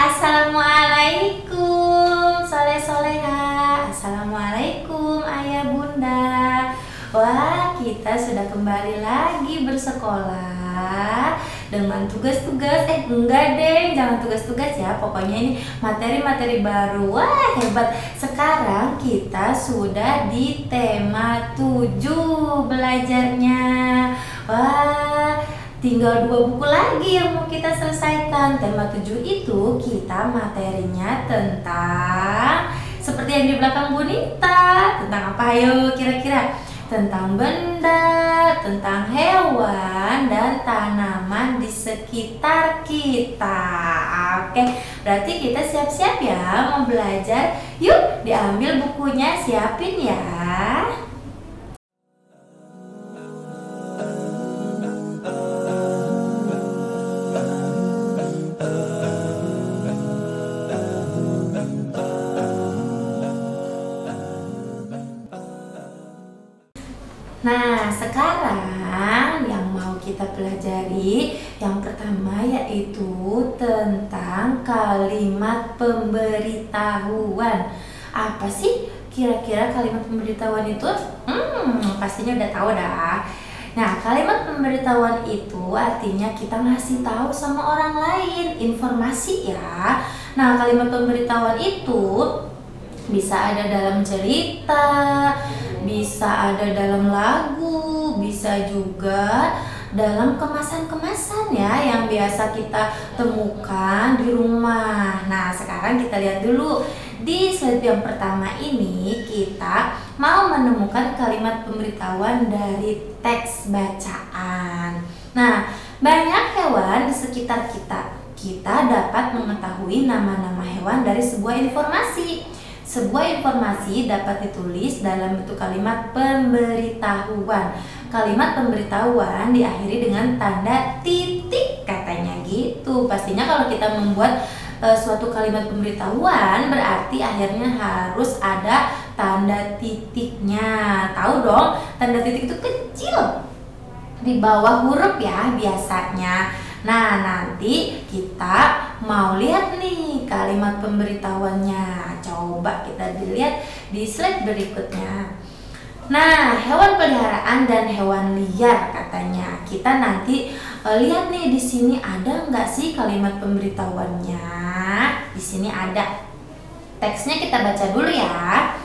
Assalamualaikum soleh-soleha. Assalamualaikum ayah bunda. Wah, kita sudah kembali lagi bersekolah dengan tugas-tugas. Enggak deh, jangan tugas-tugas ya. Pokoknya ini materi-materi baru. Wah, hebat. Sekarang kita sudah di tema 7 belajarnya. Wah, tinggal 2 buku lagi yang mau kita selesaikan. Tema 7 itu kita materinya tentang seperti yang di belakang Bunita. Tentang apa ayo kira-kira? Tentang benda, tentang hewan, dan tanaman di sekitar kita. Oke, berarti kita siap-siap ya mau belajar. Yuk, diambil bukunya, siapin ya. Nah, sekarang yang mau kita pelajari yang pertama yaitu tentang kalimat pemberitahuan. Apa sih kira-kira kalimat pemberitahuan itu? Pastinya udah tahu dah. Nah, kalimat pemberitahuan itu artinya kita ngasih tahu sama orang lain informasi ya. Nah, kalimat pemberitahuan itu bisa ada dalam cerita, bisa ada dalam lagu, bisa juga dalam kemasan-kemasan ya yang biasa kita temukan di rumah. Nah, sekarang kita lihat dulu di slide yang pertama ini kita mau menemukan kalimat pemberitahuan dari teks bacaan. Nah, banyak hewan di sekitar kita. Kita dapat mengetahui nama-nama hewan dari sebuah informasi. Sebuah informasi dapat ditulis dalam bentuk kalimat pemberitahuan. Kalimat pemberitahuan diakhiri dengan tanda titik katanya gitu. Pastinya kalau kita membuat suatu kalimat pemberitahuan berarti akhirnya harus ada tanda titiknya. Tahu dong, tanda titik itu kecil di bawah huruf ya biasanya. Nah, nanti kita mau lihat nih kalimat pemberitahuannya. Coba kita dilihat di slide berikutnya. Nah, hewan peliharaan dan hewan liar katanya. Kita nanti lihat nih di sini ada nggak sih kalimat pemberitahuannya? Di sini ada. Teksnya kita baca dulu ya.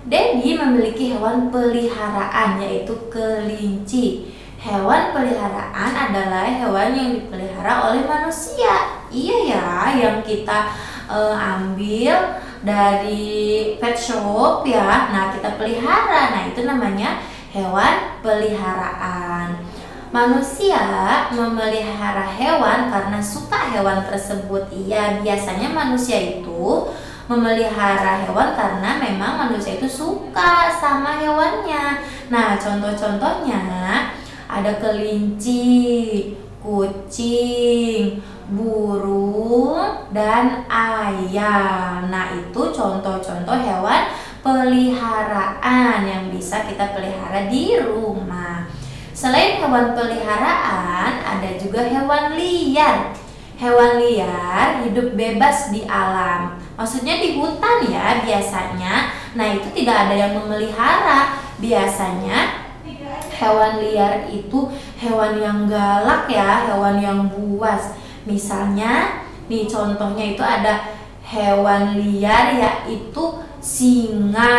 Debbie memiliki hewan peliharaan yaitu kelinci. Hewan peliharaan adalah hewan yang dipelihara oleh manusia. Iya ya, yang kita ambil dari pet shop ya. Nah, kita pelihara. Nah, itu namanya hewan peliharaan. Manusia memelihara hewan karena suka hewan tersebut. Iya, biasanya manusia itu memelihara hewan karena memang manusia itu suka sama hewannya. Nah, contoh-contohnya ada kelinci, kucing, burung, dan ayam. Nah, itu contoh-contoh hewan peliharaan yang bisa kita pelihara di rumah. Selain hewan peliharaan, ada juga hewan liar. Hewan liar hidup bebas di alam. Maksudnya di hutan ya biasanya. Nah, itu tidak ada yang memelihara. Biasanya hewan liar itu hewan yang galak ya, hewan yang buas. Misalnya, nih contohnya itu ada hewan liar yaitu singa,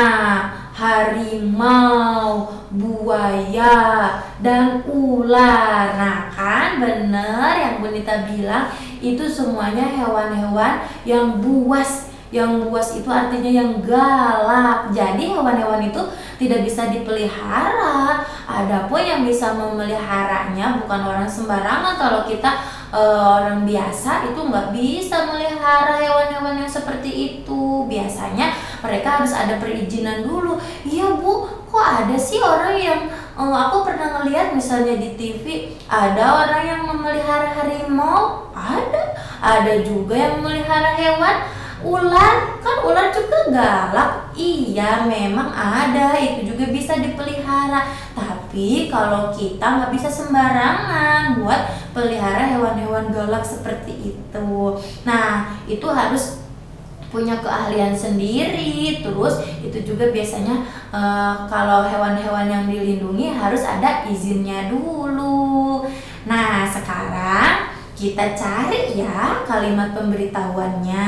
harimau, buaya, dan ular. Nah, kan bener yang Bunita bilang itu semuanya hewan-hewan yang buas. Yang buas itu artinya yang galak. Jadi hewan-hewan itu tidak bisa dipelihara. Adapun yang bisa memeliharanya bukan orang sembarangan. Kalau kita orang biasa itu nggak bisa melihara hewan-hewan yang seperti itu. Biasanya mereka harus ada perizinan dulu. Iya Bu, kok ada sih orang yang aku pernah ngelihat misalnya di TV ada orang yang memelihara harimau. Ada juga yang memelihara hewan ular, kan ular juga galak. Iya, memang ada, itu juga bisa dipelihara. Tapi kalau kita nggak bisa sembarangan buat pelihara hewan-hewan galak seperti itu. gitu. Nah, itu harus punya keahlian sendiri. Terus itu juga biasanya kalau hewan-hewan yang dilindungi harus ada izinnya dulu. Nah, sekarang kita cari ya kalimat pemberitahuannya.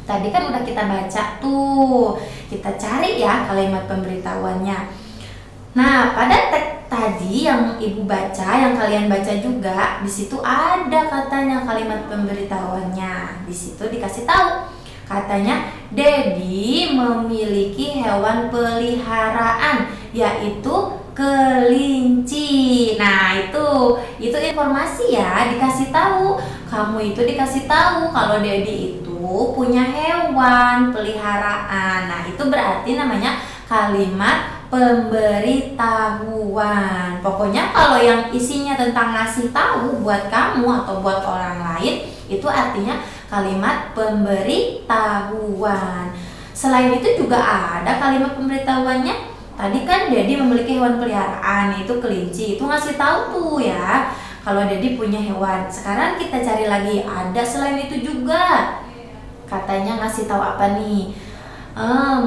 Tadi kan udah kita baca tuh. Kita cari ya kalimat pemberitahuannya. Nah, pada teks tadi yang ibu baca, yang kalian baca juga, di situ ada katanya kalimat pemberitahuannya. Di situ dikasih tahu, katanya Dedi memiliki hewan peliharaan, yaitu kelinci. Nah, itu informasi ya, dikasih tahu. Kamu itu dikasih tahu kalau Dedi itu punya hewan peliharaan. Nah, itu berarti namanya kalimat pemberitahuan. Pokoknya kalau yang isinya tentang ngasih tahu buat kamu atau buat orang lain, itu artinya kalimat pemberitahuan. Selain itu juga ada kalimat pemberitahuannya. Tadi kan Dedi memiliki hewan peliharaan, yaitu kelinci. Itu ngasih tahu tuh ya kalau Dedi punya hewan. Sekarang kita cari lagi, ada selain itu juga. Katanya ngasih tahu apa nih?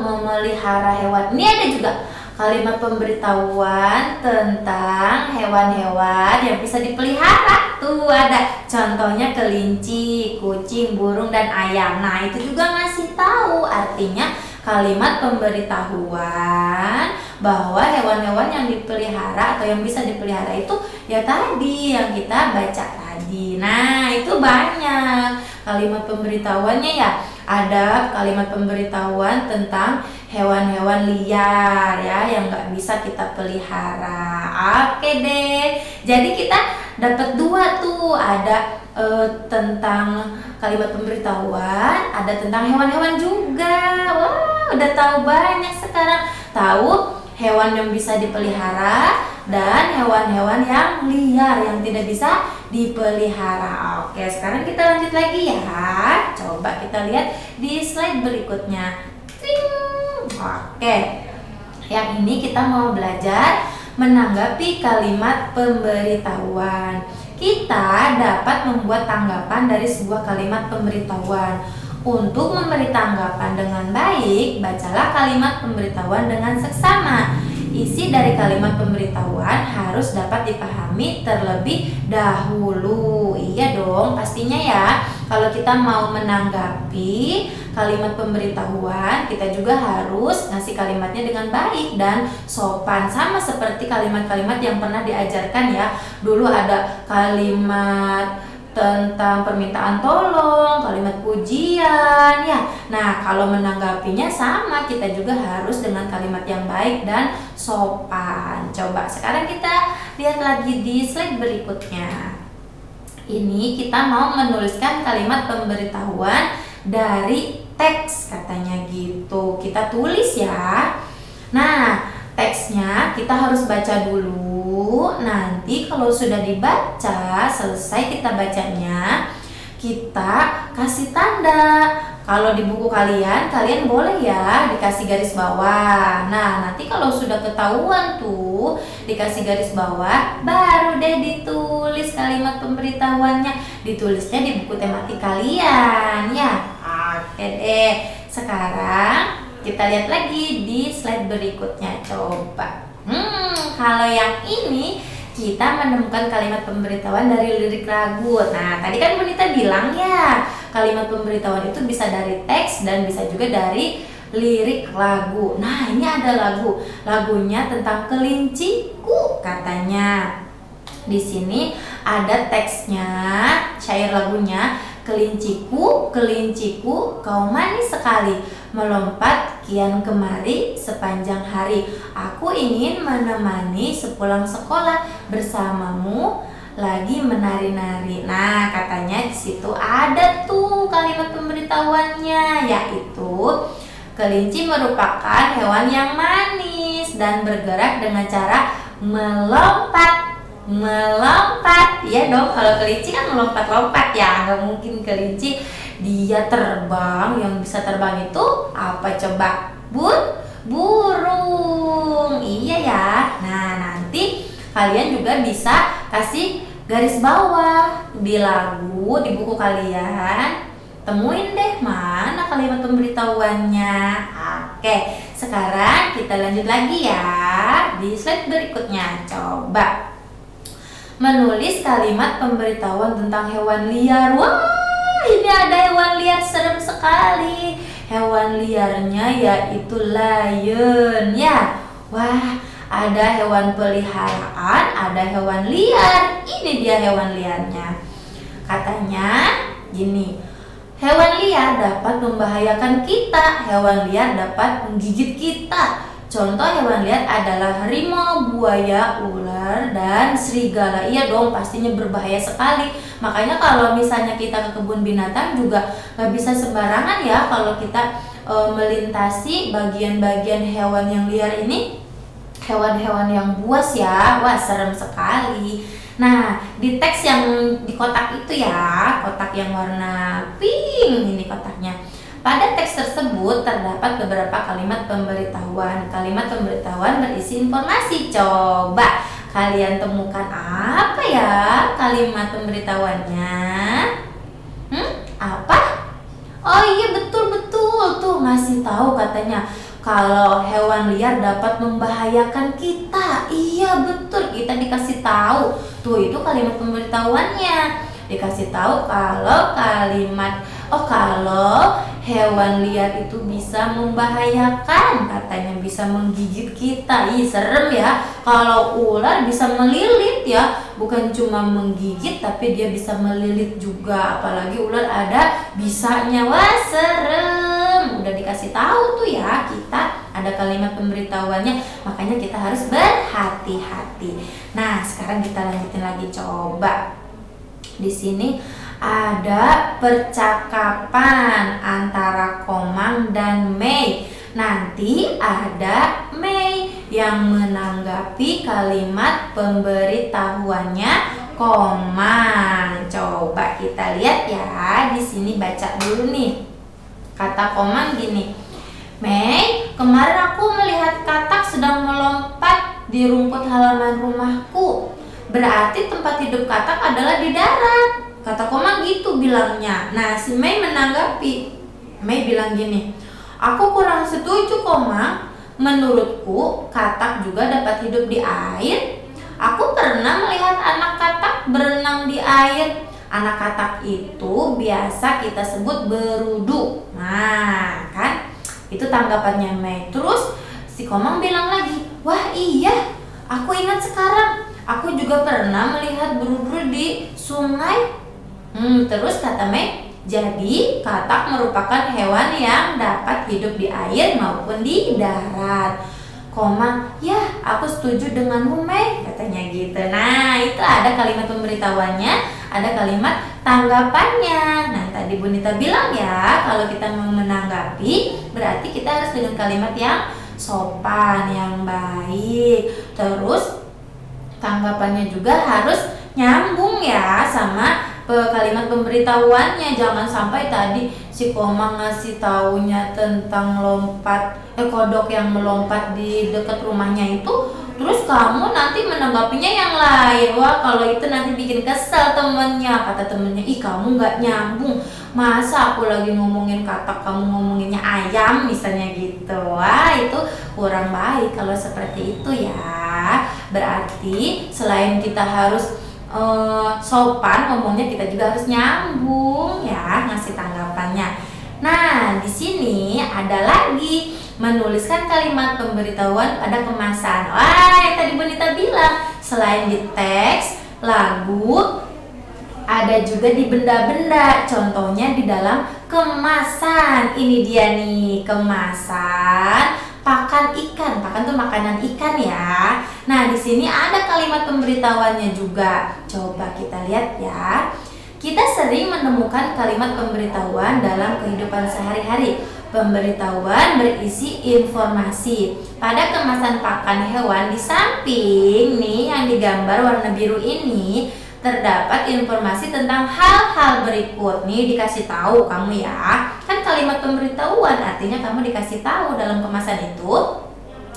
Memelihara hewan. Ini ada juga kalimat pemberitahuan tentang hewan-hewan yang bisa dipelihara. Tuh ada contohnya kelinci, kucing, burung, dan ayam. Nah, itu juga ngasih tahu, artinya kalimat pemberitahuan bahwa hewan-hewan yang dipelihara atau yang bisa dipelihara itu ya tadi yang kita baca tadi. Nah, itu banyak kalimat pemberitahuannya ya. Ada kalimat pemberitahuan tentang hewan-hewan liar ya yang nggak bisa kita pelihara. Oke deh, jadi kita dapat dua tuh, ada tentang kalimat pemberitahuan, ada tentang hewan-hewan juga. Wah, udah tahu banyak sekarang. Tahu hewan yang bisa dipelihara dan hewan-hewan yang liar yang tidak bisa dipelihara. Oke, sekarang kita lanjut lagi ya. Coba kita lihat di slide berikutnya. Oke, yang ini kita mau belajar menanggapi kalimat pemberitahuan. Kita dapat membuat tanggapan dari sebuah kalimat pemberitahuan. Untuk memberi tanggapan dengan baik, bacalah kalimat pemberitahuan dengan seksama. Isi dari kalimat pemberitahuan harus dapat dipahami terlebih dahulu. Iya dong, pastinya ya. Kalau kita mau menanggapi kalimat pemberitahuan, kita juga harus ngasih kalimatnya dengan baik dan sopan. Sama seperti kalimat-kalimat yang pernah diajarkan ya. Dulu ada kalimat tentang permintaan tolong, kalimat pujian ya. Nah, kalau menanggapinya sama, kita juga harus dengan kalimat yang baik dan sopan. Coba sekarang kita lihat lagi di slide berikutnya. Ini kita mau menuliskan kalimat pemberitahuan dari teks, katanya gitu. Kita tulis ya. Nah, teksnya kita harus baca dulu. Nanti kalau sudah dibaca, selesai kita bacanya, kita kasih tanda. Kalau di buku kalian boleh ya dikasih garis bawah. Nah, nanti kalau sudah ketahuan tuh dikasih garis bawah, baru deh ditulis kalimat pemberitahuannya. Ditulisnya di buku tematik kalian ya. Oke deh, sekarang kita lihat lagi di slide berikutnya. Coba. Kalau yang ini kita menemukan kalimat pemberitahuan dari lirik lagu. Nah, tadi kan Bonita bilang ya, kalimat pemberitahuan itu bisa dari teks dan bisa juga dari lirik lagu. Nah, ini ada lagu. Lagunya tentang kelinciku katanya. Di sini ada teksnya, syair lagunya. Kelinciku, kelinciku, kau manis sekali, melompat kian kemari sepanjang hari. Aku ingin menemani sepulang sekolah, bersamamu lagi menari-nari. Nah, katanya di situ ada tuh kalimat pemberitahuannya, yaitu kelinci merupakan hewan yang manis dan bergerak dengan cara melompat. Melompat, ya dong. Kalau kelinci kan melompat-lompat ya, nggak mungkin kelinci dia terbang. Yang bisa terbang itu apa coba? Burung. Iya ya. Nah, nanti kalian juga bisa kasih garis bawah di lagu, di buku kalian. Temuin deh mana kalimat pemberitahuannya. Oke, sekarang kita lanjut lagi ya di slide berikutnya. Coba menulis kalimat pemberitahuan tentang hewan liar. Wah, ini ada hewan liar, serem sekali. Hewan liarnya yaitu lion ya. Wah, ada hewan peliharaan, ada hewan liar. Ini dia hewan liarnya. Katanya gini, hewan liar dapat membahayakan kita. Hewan liar dapat menggigit kita. Contoh hewan liar adalah harimau, buaya, ular, dan serigala. Iya dong, pastinya berbahaya sekali. Makanya kalau misalnya kita ke kebun binatang juga gak bisa sembarangan ya kalau kita melintasi bagian-bagian hewan yang liar ini. Hewan-hewan yang buas ya, wah serem sekali. Nah, di teks yang di kotak itu ya, kotak yang warna pink ini kotaknya. Pada teks tersebut terdapat beberapa kalimat pemberitahuan. Kalimat pemberitahuan berisi informasi. Coba kalian temukan apa ya kalimat pemberitahuannya? Apa? Oh iya, betul tuh ngasih tahu katanya kalau hewan liar dapat membahayakan kita. Iya betul, kita dikasih tahu. Tuh itu kalimat pemberitahuannya. Dikasih tahu kalau kalau hewan liar itu bisa membahayakan, katanya bisa menggigit kita. Ih serem ya. Kalau ular bisa melilit ya, bukan cuma menggigit tapi dia bisa melilit juga. Apalagi ular ada bisanya. Wah serem. Udah dikasih tahu tuh ya, kita ada kalimat pemberitahuannya, makanya kita harus berhati-hati. Nah, sekarang kita lanjutin lagi. Coba di sini ada percakapan antara Komang dan Mei. Nanti ada Mei yang menanggapi kalimat pemberitahuannya Komang. Coba kita lihat ya, di sini baca dulu nih. Kata Komang gini, Mei, kemarin aku melihat katak sedang melompat di rumput halaman rumahku. Berarti tempat hidup katak adalah di darat. Kata Komang gitu bilangnya. Nah, si Mei menanggapi. Mei bilang gini, aku kurang setuju Komang. Menurutku katak juga dapat hidup di air. Aku pernah melihat anak katak berenang di air. Anak katak itu biasa kita sebut berudu. Nah, kan? Itu tanggapannya Mei. Terus si Komang bilang lagi, wah iya, aku ingat sekarang. Aku juga pernah melihat berudu di sungai. Terus kata Mei, jadi katak merupakan hewan yang dapat hidup di air maupun di darat. Komang, ya aku setuju denganmu Mei, katanya gitu. Nah, itu ada kalimat pemberitahuannya, ada kalimat tanggapannya. Nah, tadi Bunita bilang ya, kalau kita mau menanggapi, berarti kita harus dengan kalimat yang sopan, yang baik. Terus tanggapannya juga harus nyambung ya sama kalimat pemberitahuannya. Jangan sampai tadi si Komang ngasih taunya tentang kodok yang melompat di dekat rumahnya itu, terus kamu nanti menanggapinya yang lain. Wah, kalau itu nanti bikin kesel temennya. Kata temennya, ih kamu nggak nyambung, masa aku lagi ngomongin katak kamu ngomonginnya ayam misalnya gitu. Wah, itu kurang baik kalau seperti itu ya. Berarti selain kita harus sopan ngomongnya, kita juga harus nyambung ya ngasih tanggapannya. Nah, di sini ada lagi menuliskan kalimat pemberitahuan pada kemasan. Wah, yang tadi Bonita bilang, selain di teks, lagu, ada juga di benda-benda. Contohnya di dalam kemasan. Ini dia nih, kemasan pakan ikan. Pakan tuh makanan ikan ya. Nah, di sini ada kalimat pemberitahuannya juga. Coba kita lihat ya. Kita sering menemukan kalimat pemberitahuan dalam kehidupan sehari-hari. Pemberitahuan berisi informasi. Pada kemasan pakan hewan di samping nih yang digambar warna biru ini, terdapat informasi tentang hal-hal berikut. Nih dikasih tahu kamu ya. Kan kalimat pemberitahuan artinya kamu dikasih tahu dalam kemasan itu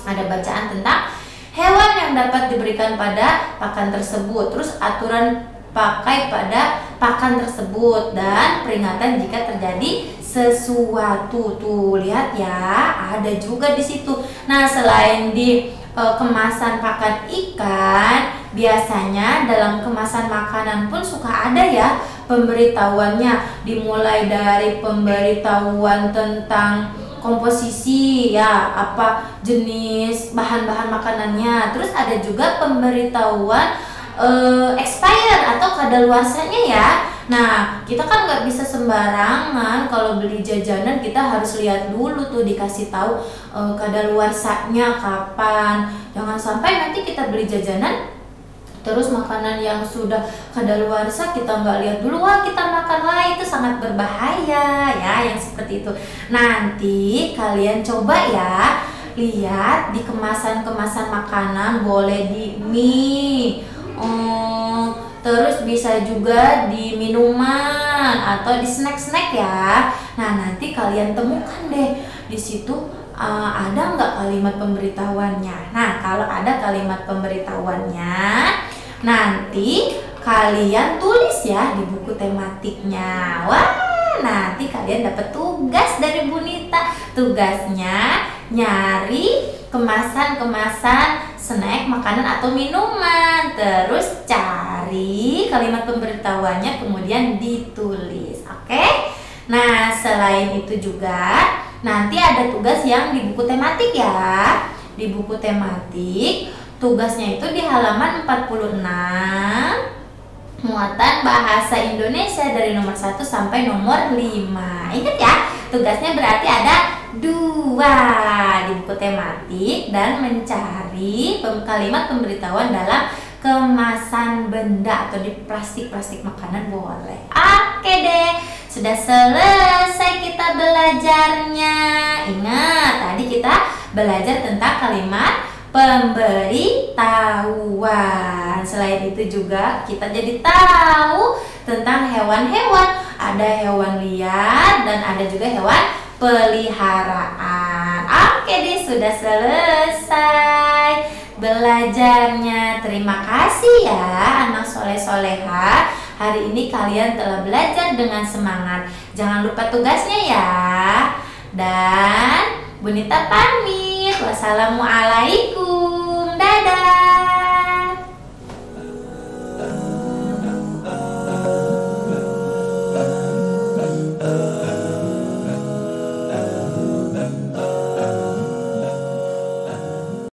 ada bacaan tentang hewan yang dapat diberikan pada pakan tersebut. Terus aturan dipakai pada pakan tersebut, dan peringatan jika terjadi sesuatu. Tuh, lihat ya, ada juga di situ. Nah, selain di kemasan pakan ikan, biasanya dalam kemasan makanan pun suka ada ya pemberitahuannya, dimulai dari pemberitahuan tentang komposisi ya, apa jenis bahan-bahan makanannya, terus ada juga pemberitahuan expired atau kadaluarsanya ya. Nah, kita kan nggak bisa sembarangan kalau beli jajanan, kita harus lihat dulu tuh, dikasih tahu kadaluarsanya kapan. Jangan sampai nanti kita beli jajanan terus makanan yang sudah kadaluarsa kita nggak lihat dulu, wah kita makan, wah itu sangat berbahaya ya, yang seperti itu. Nanti kalian coba ya, lihat di kemasan-kemasan makanan, boleh di mie, terus bisa juga di minuman atau di snack-snack ya. Nah, nanti kalian temukan deh di situ ada nggak kalimat pemberitahuannya. Nah, kalau ada kalimat pemberitahuannya, nanti kalian tulis ya di buku tematiknya. Wah, nanti kalian dapat tugas dari Bu Nita. Tugasnya nyari kemasan-kemasan snack, makanan atau minuman, terus cari kalimat pemberitahuannya kemudian ditulis. Oke? Nah, selain itu juga nanti ada tugas yang di buku tematik ya. Di buku tematik tugasnya itu di halaman 46, muatan bahasa Indonesia dari nomor 1 sampai nomor 5. Ingat ya, tugasnya berarti ada 2 di buku tematik dan mencari kalimat pemberitahuan dalam kemasan benda atau di plastik-plastik makanan boleh. Oke deh, sudah selesai kita belajarnya. Ingat, tadi kita belajar tentang kalimat pemberitahuan. Selain itu juga kita jadi tahu tentang hewan-hewan. Ada hewan liar dan ada juga hewan peliharaan. Oke deh, sudah selesai belajarnya. Terima kasih ya anak soleh-soleha. Hari ini kalian telah belajar dengan semangat. Jangan lupa tugasnya ya. Dan Bu Nita pamit. Wassalamualaikum. Dadah.